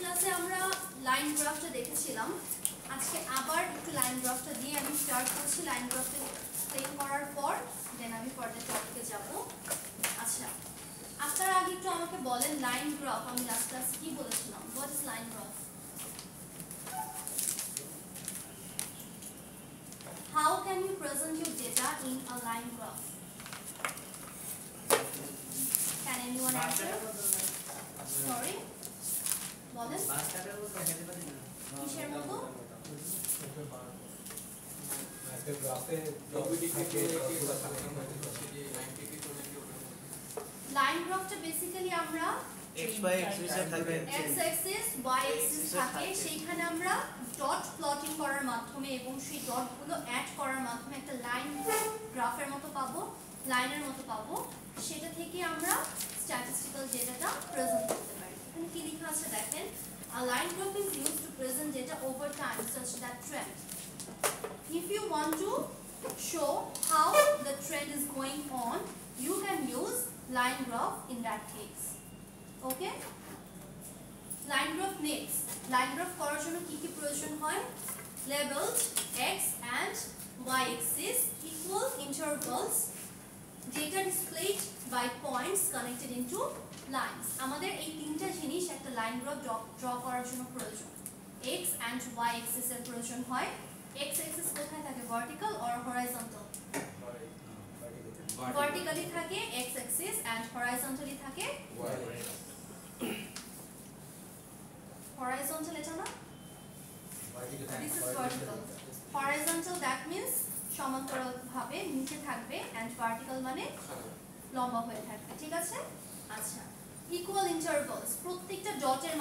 ক্লাসে আমরা লাইন গ্রাফটা দেখেছিলাম। আজকে আবার একটু লাইন গ্রাফটা দিয়ে আমি স্টার্ট করছি। লাইন গ্রাফটা এক্সপ্লেইন করার পর দেন আমি ফার্দার টপিকে যাব। আচ্ছা, আপনারা আগে একটু আমাকে বলেন লাইন গ্রাফ আমি লাস্ট ক্লাসে কি বলেছিলাম। What is line graph? How can you present your data in a line graph? Can anyone answer? Sorry? বলেন কিসের মতো? লাইন গ্রাফটা বেসিক্যালি আমরা x y axis এ থাকে, x axis y axis থাকে, সেইখানে আমরা ডট প্লটিং করার মাধ্যমে এবং সেই ডটগুলো অ্যাড করার মাধ্যমে একটা লাইন গ্রাফের মতো পাবো, লাইনের মতো পাবো। সেটা থেকে আমরা স্ট্যাটিস্টিক্যাল ডেটাটা প্রেজেন্ট করতে পারি। এখানে কি লেখা আছে দেখেন, a line graph is used to present data over time such that trend. If you want to show how the trend is going on, you can use line graph in that case. Okay? Line graph next. Line graph করার জন্য কি কি প্রয়োজন হয়? Labeled x and y axis, equal intervals, data displayed by points connected into lines. আমাদের এই তিনটা জিনিস একটা লাইন গ্রাফ ড্র করার জন্য প্রয়োজন। x and y axis এর প্রয়োজন হয়। x axis কোথায় থাকে? Vertical or horizontal? ভার্টিক্যালি থাকে x axis and হরাইজন্টালি থাকে y। horizontal এটা না, this is vertical. horizontal that means সমান্তরাল ভাবে নিচে থাকবে and vertical মানে লম্বা হয়ে থাকবে, ঠিক আছে? আচ্ছা, equal intervals, প্রত্যেকটা ডটের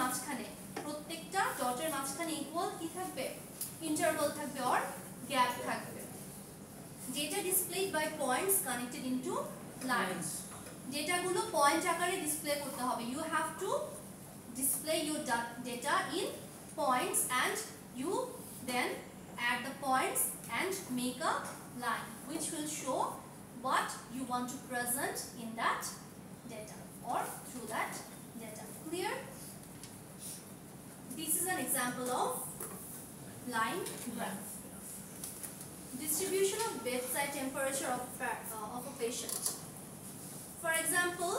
মাঝখানে ইকুয়াল কি থাকবে? ইন্টারভাল থাকবে or গ্যাপ থাকবে। data displayed by points connected into lines, ডেটাগুলো পয়েন্ট আকারে ডিসপ্লে করতে হবে। you have to display your data in points and you then add the points and make a line which will show what you want to present in that data or through that data. Clear? This is an example of line graph. Distribution of bedside temperature of a patient. For example,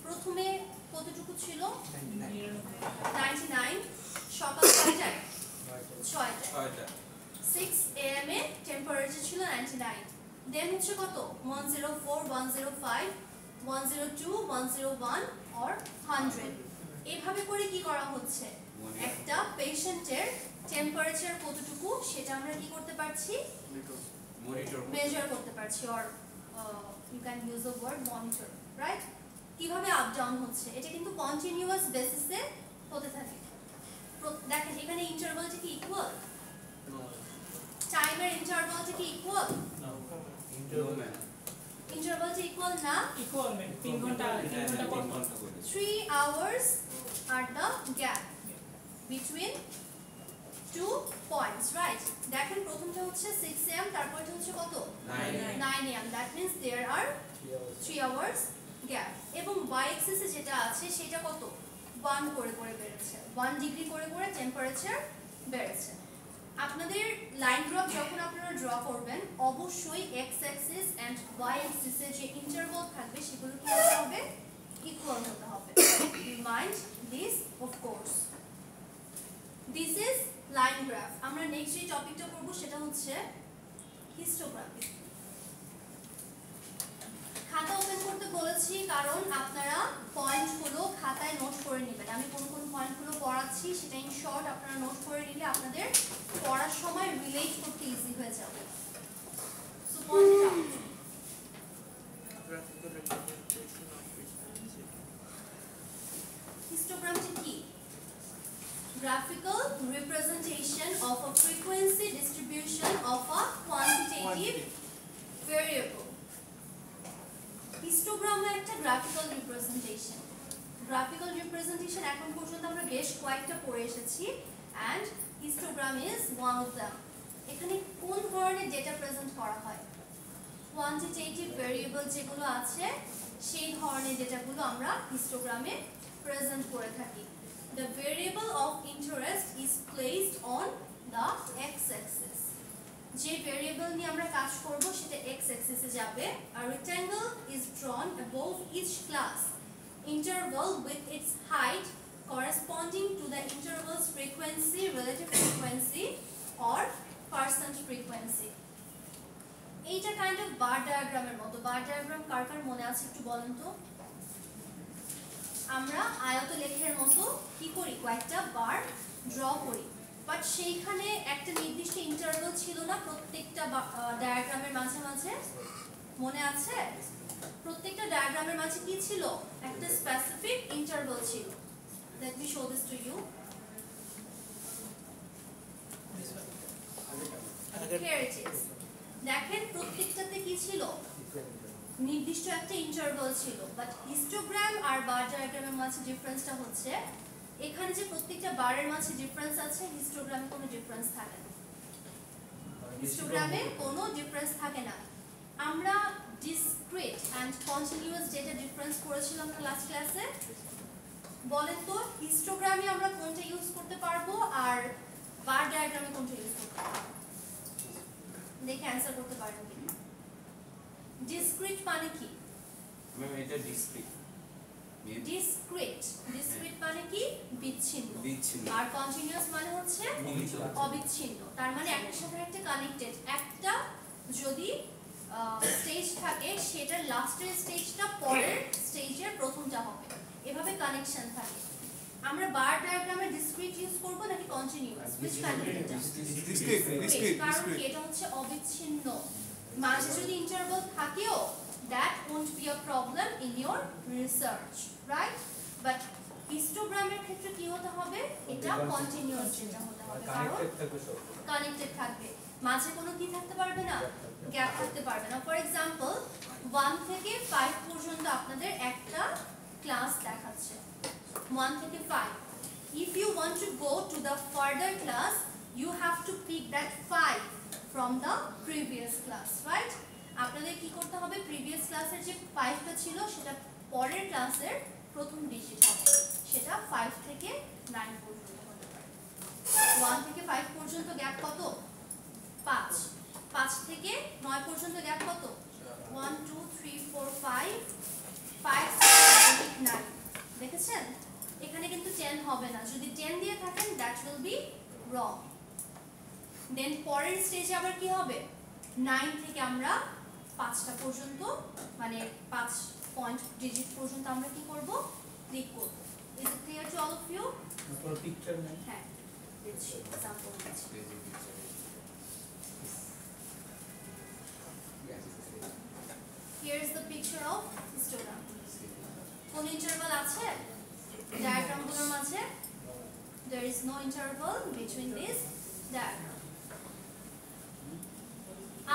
প্রথমে কতটুকু ছিল? 99। সকাল 6টায় 6 am A temperature ছিল 99। দেন হচ্ছে কত? 104, 105, 102, 101 or 100। এভাবে করে কি করা হচ্ছে? একটা পেশেন্টের টেম্পারেচার কতটুকু সেটা আমরা কি করতে পারছি? মেজার করতে পারছি or you can use the word monitor, right? কিভাবে আপ ডাউন হচ্ছে এটা কিন্তু কন্টিনিউয়াস বেসিসে হতে থাকে। দেখেন এখানে ইন্টারভালটা কি ইকুয়াল? টাইমের ইন্টারভালটা কি ইকুয়াল? ইন্টারভালটা ইকুয়াল না? ইকুয়াল মানে 3 ঘন্টা 3 hours are the gap between two points, right? দেখেন প্রথমটা হচ্ছে 6 am, তারপরটা হচ্ছে কত? 9 am. that means there are 3 hours gap. এবং y axis এ যেটা আছে সেটা কত? 1 করে করে বেড়েছে, 1 ডিগ্রি করে করে টেম্পারেচার বেড়েছে। আপনাদের লাইন গ্রাফ যখন আপনারা ড্র করবেন অবশ্যই x axis and y axis এর যে ইন্টারভাল থাকবে সেগুলো কি হতে হবে? ইকুয়াল হতে হবে। Remind this of course. This is line graph. আমরা নেক্সট যে টপিকটা করব সেটা হচ্ছে হিস্টোগ্রাফি। খাতা ওপেন করতে বলেছি কারণ আপনারা পয়েন্টগুলো খাতায় নোট করে নেবেন। আমি কোন কোন পয়েন্টগুলো পড়াচ্ছি সেটা ইন শর্ট আপনারা নোট করে নিলে আপনাদের পড়ার সময় রিলেট করতে ইজি হয়ে যাবে। So point out. হিস্টোগ্রামটি কি? Graphical representation of a frequency distribution of a quantitative variable. Histogram একটা গ্রাফিক্যাল রিপ্রেজেন্টেশন। গ্রাফিক্যাল রিপ্রেজেন্টেশন এখন পর্যন্ত আমরা বেশ কয়েকটা পড়ে এসেছি and histogram is one of them. এখানে কোন ধরনের ডেটা প্রেজেন্ট করা হয়? কোয়ান্টিটেটিভ ভেরিয়েবল যেগুলো আছে সেই ধরনের ডেটাগুলো আমরা হিস্টোগ্রামে প্রেজেন্ট করে থাকি। the variable of interest is placed on the x-axis. যে ভেরিয়েবল নিয়ে আমরা কাজ করব সেটা x-axis-এ যাবে। A rectangle is drawn above each class interval with its height corresponding to the interval's frequency, relative frequency or percent frequency. এইটা kind of বার ডায়াগ্রামের মতো। বার ডায়াগ্রাম কার কার মনে আছে একটু বলেন তো? আমরা আয়তলেখের মতো কি করি, কয়েকটা বার ড্র করি, বাট সেইখানে একটা নির্দিষ্ট ইন্টারভাল ছিল না প্রত্যেকটা ডায়াগ্রামের মাঝে মাঝে, মনে আছে? প্রত্যেকটা ডায়াগ্রামের মাঝে কি ছিল, একটা স্পেসিফিক ইন্টারভাল ছিল। Let me show this to you. Here it is. দেখেন প্রত্যেকটাতে কি ছিল, নির্দিষ্ট একটা ইন্টারভাল ছিল, বাট হিস্টোগ্রাম আর বার ডায়াগ্রামের মাঝে ডিফারেন্সটা হচ্ছে এখানে যে প্রত্যেকটা বারের মাঝে ডিফারেন্স আছে, হিস্টোগ্রামে কোনো ডিফারেন্স থাকে না। হিস্টোগ্রামে কোনো ডিফারেন্স থাকে না। আমরা discrete and continuous data difference করেছিলাম লাস্ট ক্লাসে। বলেন তো হিস্টোগ্রামে আমরা কোনটা ইউজ করতে পারবো আর বার ডায়াগ্রামে কোনটা ইউজ করতে পারবো? দেখে অ্যানসার করতে পারবেন কি? ডিসক্রিট মানে কি? ম্যাম এটা ডিসক্রিট। ডিসক্রিট মানে কি? বিচ্ছিন্ন। আর কন্টিনিউয়াস মানে হচ্ছে অবিচ্ছিন্ন। তার মানে একটার সাথে একটা কানেক্টেড। একটা যদি স্টেজ থাকে সেটার লাস্টের স্টেজটা পরের স্টেজের প্রথমটা হবে, এভাবে কানেকশন থাকে। আমরা বার ডায়াগ্রামে ডিসক্রিট ইউজ করব নাকি continuous? which kind of data? Discrete, কারণ এটা হচ্ছে অবিচ্ছিন্ন। মাঝে যদি ইন্টারভাল থাকেও that won't be a problem in your research, right? But হিস্টোগ্রামের ক্ষেত্রে কি হতে হবে, এটা কন্টিনিউয়াস ডেটা হতে হবে, কারণ কানেক্টেড থাকবে, মাঝে কোনো কি থাকতে পারবে না, গ্যাপ থাকতে পারবে না। ফর এক্সাম্পল 1 থেকে 5 পর্যন্ত আপনাদের একটা ক্লাস দেখাচ্ছে, 1 থেকে 5. If you want to go to the further class, you have to pick that 5 from the previous class, right? আপনাদের কি করতে হবে, প্রিভিয়াস ক্লাসের যে 5টা ছিল সেটা পরের ক্লাসের প্রথম ডিজিট হবে, সেটা 5 থেকে 9 পর্যন্ত হতে পারে। 1 থেকে 5 পর্যন্ত গ্যাপ কত? 5। 5 থেকে 9 পর্যন্ত গ্যাপ কত? 1 2 3 4 5 5 6 7 8 9। দেখেছেন এখানে কিন্তু 10 হবে না, যদি 10 দিয়ে থাকেন দ্যাট উইল বি রং। দেন পরের স্টেজে আবার কি হবে, 9 থেকে আমরা 5টা পর্যন্ত, মানে 5 পয়েন্ট ডিজিট পর্যন্ত আমরা কি করব, ক্লিক করব। Is it clear to all of you? কোনো পিকচার নেই? হ্যাঁ, দিচ্ছি এক্সাম্পল দিচ্ছি। Here is the picture of histogram. কোন ইন্টারভাল আছে ডায়াগ্রামগুলোর মাঝে? There is no interval between this diagram.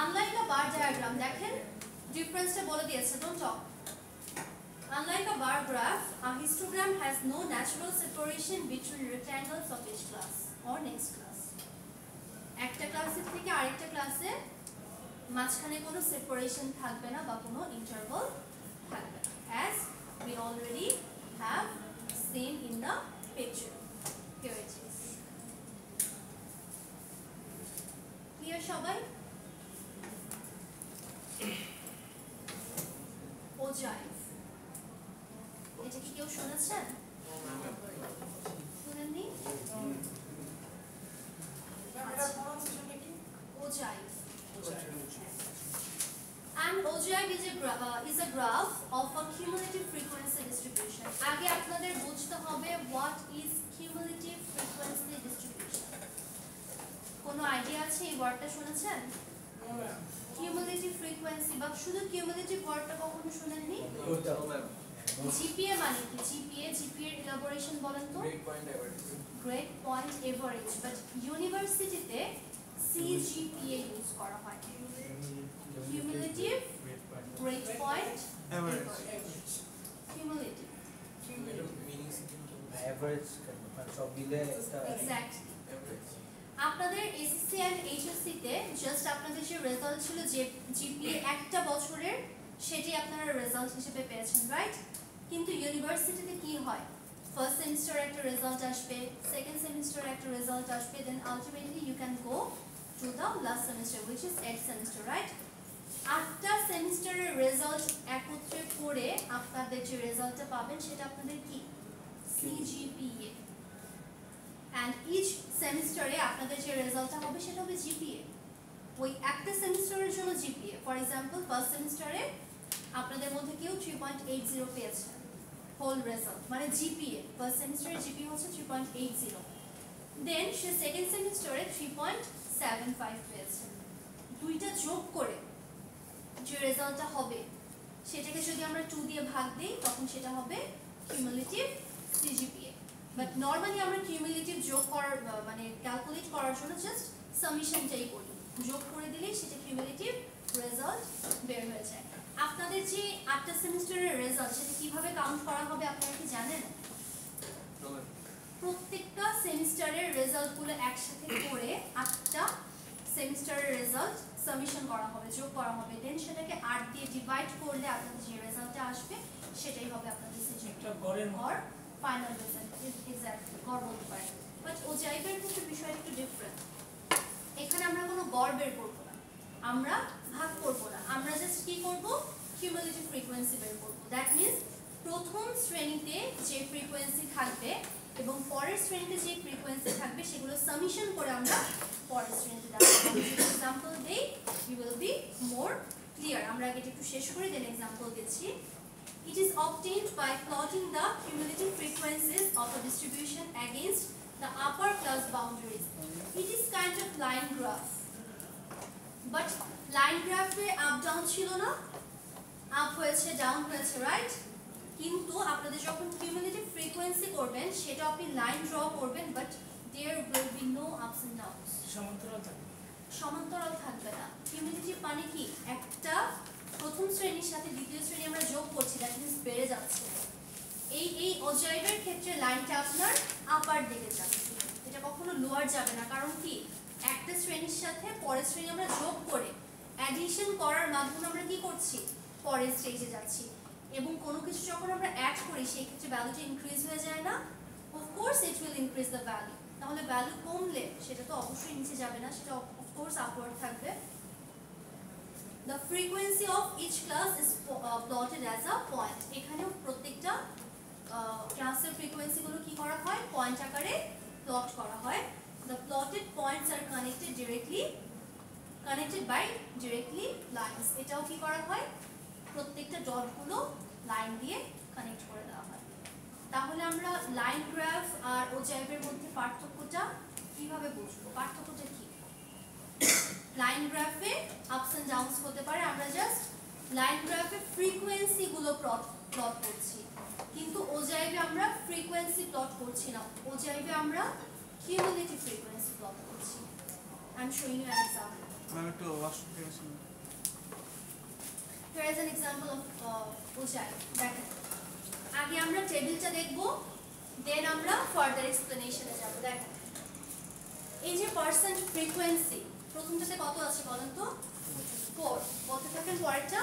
Unlike a bar diagram, দেখেন ডিফারেন্সটা বলে দিয়েছে, don't talk. Unlike a bar graph, a histogram has no natural separation between rectangles of each class or next class. একটা ক্লাসের থেকে আরেকটা ক্লাসে মাঝখানে কোনো সেপারেশন থাকবে না বা কোনো ইন্টারভাল থাকবে না, as we already have seen in the picture. Here it is. Clear সবাই? ওজাইভ, এটা কি কেউ শুনেছেন? শুনেননি? Ogive. An ogive is a graph of a cumulative frequency distribution. আগে আপনাদের বুঝতে হবে what is cumulative frequency distribution. কোনো আইডিয়া আছে এই ওয়ার্ডটা শুনেছেন? কিউমুলেটিভ ফ্রিকোয়েন্সি বা শুধু কিউমুলেটিভ ওয়ার্ডটা কখনো শুনেননি? জিপিএ মানে কি? জিপিএ এর ইলাবোরেশন বলেন তো? গ্রেড পয়েন্ট এভারেজ, বাট ইউনিভার্সিটিতে সিজিপিএ ইউজ করা হয়। Cumulative grade point average. Cumulative average সব মিলে একটা এক্স্যাক্টলি। আপনাদের এসএসসি এন্ড এইচএসসি তে জাস্ট আপনাদের যে রেজাল্ট ছিল যে জিপিএ একটা বছরের, সেটাই আপনারা রেজাল্ট হিসেবে পেয়েছেন, রাইট? কিন্তু ইউনিভার্সিটিতে কি হয়, ফার্স্ট সেমিস্টারে একটা রেজাল্ট আসবে, সেকেন্ড সেমিস্টারে একটা রেজাল্ট আসবে, then ultimately you can go to the last semester which is 8th semester, right? 8টা সেমিস্টারের রেজাল্ট একত্রে করে আপনাদের যে রেজাল্টটা পাবেন সেটা আপনাদের কি সিজিপিএ, অ্যান্ড ইচ সেমিস্টারে আপনাদের যে রেজাল্টটা হবে সেটা হবে জিপিএ। ওই একটা সেমিস্টারের জন্য জিপিএ, ফর এক্সাম্পল ফার্স্ট সেমিস্টারে আপনাদের মধ্যে কেউ 3.80 পেয়েছে হোল রেজাল্ট, মানে জিপিএ ফার্স্ট সেমিস্টারে জিপিএ হচ্ছে 3.80, দেন সে সেকেন্ড সেমিস্টারে 3.75 পেয়েছে। দুইটা যোগ করে যে রেজাল্টটা হবে সেটাকে যদি আমরা 2 দিয়ে ভাগ দিই তখন সেটা হবে কিউমুলেটিভ সিজিপিএ। বাট নরমালি আমরা কিউমুলেটিভ যোগ করার মানে ক্যালকুলেট করার জন্য জাস্ট সামেশনটাই করি, যোগ করে দিলেই সেটা কিউমুলেটিভ রেজাল্ট বের হয়ে যায়। আপনাদের যে 8টা সেমিস্টারের রেজাল্ট সেটা কিভাবে কাউন্ট করা হবে আপনারা কি জানেন? প্রত্যেকটা সেমিস্টারের রেজাল্টগুলো একসাথে করে 8টা সেমিস্টারের রেজাল্ট সামেশন করা হবে, যোগ করা হবে, দেন সেটাকে 8 দিয়ে ডিভাইড করলে আপনাদের যে রেজাল্টটা আসবে সেটাই হবে আপনাদের CGPA or final result. Exactly গড় বলতে পারেন, বাট ওজাইভের ক্ষেত্রে বিষয়টা একটু ডিফারেন্ট। এখানে আমরা কোনো গড় বের করবো না, আমরা ভাগ করবো না, আমরা জাস্ট কি করব কিউমুলেটিভ ফ্রিকোয়েন্সি বের করবো। দ্যাট মিন্স প্রথম শ্রেণীতে যে ফ্রিকোয়েন্সি থাকবে এবং পরের শ্রেণীতে যে ফ্রিকোয়েন্সি থাকবে সেগুলো সামেশন করে আমরা পরের শ্রেণীতে দেখাবো। এক্সাম্পল দেই you will be more clear. আমরা আগে একটু শেষ করে দেন এক্সাম্পল দিচ্ছি। It is obtained by plotting the cumulative frequencies of a distribution against the upper class boundaries. It is kind of line graph. But line graph A up down ছিল না, up হয়েছে ডাউন হয়েছে, right? কিন্তু আপনাদের যখন cumulative frequency করবেন সেটা আপনি লাইন ড্র করবেন, but there will be no ups and downs. সমান্তরাল থাকবে না। কিউমুলেটিভ মানে কি একটা প্রথম শ্রেণীর সাথে দ্বিতীয় শ্রেণী আমরা যোগ করছি, দ্যাট মিন্স বেড়ে যাচ্ছে। এই ওজাইভের ক্ষেত্রে লাইনটা আপনার আপার দিকে যাবে, এটা কখনো লোয়ার যাবে না। কারণ কি একটা শ্রেণীর সাথে পরের শ্রেণী আমরা যোগ করে অ্যাডিশন করার মাধ্যমে আমরা কি করছি পরের স্টেজে যাচ্ছি, এবং কোনো কিছু যখন আমরা অ্যাড করি সেই ক্ষেত্রে ভ্যালুটা ইনক্রিজ হয়ে যায় না? Of course it will increase the value. তাহলে ভ্যালু কমলে সেটা তো অবশ্যই নিচে যাবে না, সেটা অফকোর্স আপওয়ার্ড থাকবে। The frequency of each class is plotted as a point. এখানেও প্রত্যেকটা ক্লাসের ফ্রিকোয়েন্সি গুলো কি করা হয় পয়েন্ট আকারে প্লট করা হয়। The plotted points are connected by directly lines. এটাও কি করা হয় প্রত্যেকটা ডট গুলো লাইন দিয়ে কানেক্ট করে দেওয়া হয়। তাহলে আমরা লাইন গ্রাফ আর ওজাইভের মধ্যে পার্থক্যটা কিভাবে বুঝবো? পার্থক্যটা কি? লাইন গ্রাফে আপস এন্ড ডাউনস হতে পারে, আমরা জাস্ট লাইন গ্রাফে ফ্রিকোয়েন্সি গুলো প্লট করছি, কিন্তু ওজাইভে আমরা ফ্রিকোয়েন্সি প্লট করছি না, ওজাইভে আমরা কিউমুলেটিভ ফ্রিকোয়েন্সি প্লট করছি। I am showing you an example. Here is an example of ogive. দেখেন আগে আমরা টেবিলটা দেখব, দেন আমরা ফার্দার এক্সপ্লেনেশনে যাব। দেখেন এই যে পার্সেন্ট ফ্রিকোয়েন্সি, প্রথমটাতে কত আছে বলেন তো? 4। বলতে থাকেন পরেরটা,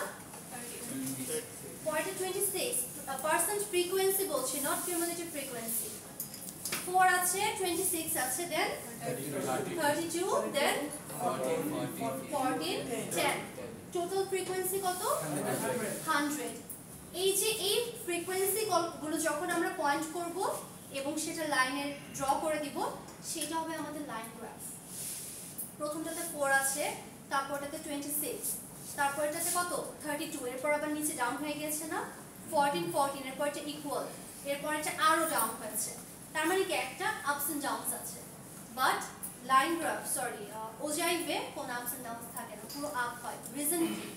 পরেরটা 26। পার্সেন্ট ফ্রিকোয়েন্সি বলছি, নট কিউমুলেটিভ ফ্রিকোয়েন্সি। 4 আছে, 26 আছে, দেন 32, দেন 14, 10। টোটাল ফ্রিকোয়েন্সি কত? 100। এই যে এই ফ্রিকোয়েন্সি গুলো যখন আমরা পয়েন্ট করব এবং সেটা লাইনে ড্র করে দিব, সেটা হবে আমাদের লাইন গ্রাফ। প্রথমটাতে 4 আছে, তারপরটাতে 26, তারপরটাতে কত 32, এরপর আবার নিচে ডাউন হয়ে গেছে না 14, এরপর এটা ইকুয়াল, এরপর এটা আরো ডাউন হয়েছে। তার মানে কি একটা আপস এন্ড ডাউনস আছে। বাট লাইন গ্রাফ ওজাইভে কোন আপস এন্ড ডাউনস থাকে না, পুরো আপ হয়। রিজন কি?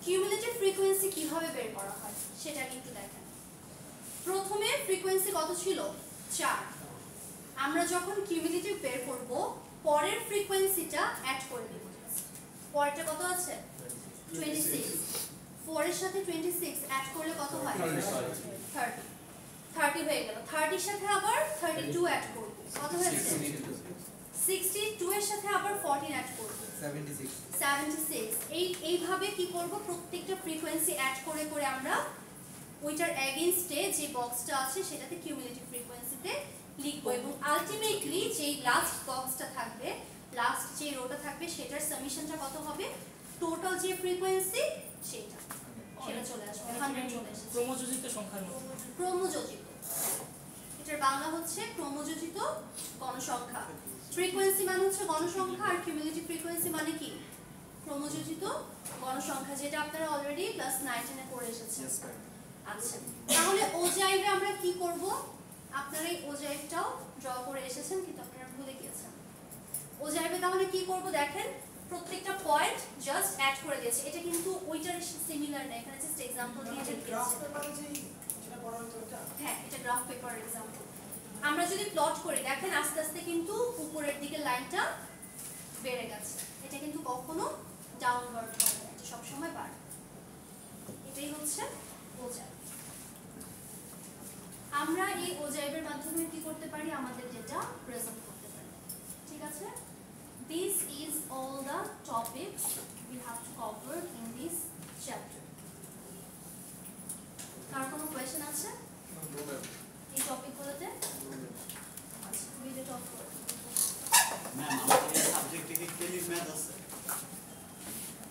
কিউমুলেটিভ ফ্রিকোয়েন্সি কিভাবে বের করা হয় সেটা কিন্তু দেখেন। প্রথমে ফ্রিকোয়েন্সি কত ছিল? 4। আমরা যখন কিউমুলেটিভ বের করব পরের ফ্রিকোয়েন্সিটা অ্যাড করে দেব। পরেরটা কত আছে? 26। 4 এর সাথে 26 অ্যাড করলে কত হয়? 30 হয়ে গেল। 30 এর সাথে আবার 32 অ্যাড করব, কত হয়েছে? 62 এর সাথে আবার 14 অ্যাড করব, 76। এইভাবে কি করব প্রত্যেকটা ফ্রিকোয়েন্সি অ্যাড করে করে আমরা ওইটার এগেইনস্টে যে বক্সটা আছে সেটাতে কিউমুলেটিভ ফ্রিকোয়েন্সিতে লিখবো এবং আলটিমেটলি যেই লাস্ট বক্সটা থাকবে, লাস্ট যে রোটা থাকবে সেটার সামেশনটা কত হবে, টোটাল যে ফ্রিকোয়েন্সি সেটা চলে আসবে 100 চলে আসবে। ক্রমযোজিত সংখ্যার মতো। ক্রমযোজিত, এটার বাংলা হচ্ছে ক্রমযোজিত গণসংখ্যা। ফ্রিকোয়েন্সি মানে হচ্ছে গণসংখ্যা আর কিউমুলেটিভ ফ্রিকোয়েন্সি মানে কি ক্রমযোজিত গণসংখ্যা, যেটা আপনারা অলরেডি ক্লাস 9 এ করে এসেছেন। আচ্ছা, তাহলে ওজাইভে আমরা কি করব? আপনারা এই ওজাইভটাও ড্র করে এসেছেন কিন্তু আপনারা ভুলে গিয়েছেন। ওজাইভে তাহলে কি করব দেখেন, প্রত্যেকটা পয়েন্ট জাস্ট অ্যাড করে দিয়েছে। এটা কিন্তু ওইটার সিমিলার না, এখানে জাস্ট एग्जांपल দিয়ে দেখিয়েছি। হ্যাঁ, এটা গ্রাফ পেপার एग्जांपल। আমরা যদি প্লট করি দেখেন আস্তে আস্তে কিন্তু উপরের দিকে লাইনটা বেড়ে গেছে, এটা কিন্তু কখনো ডাউনওয়ার্ড হবে না, এটা সব সময় বাড়ে। এটাই হচ্ছে ওজাইভ। আমরা এই ওজাইভের মাধ্যমে কি করতে পারি, আমাদের ডেটা প্রেজেন্ট করতে পারি। ঠিক আছে, this is all the topics we have to cover in this chapter. কার কোনো কোয়েশ্চেন আছে এই টপিকগুলোতে?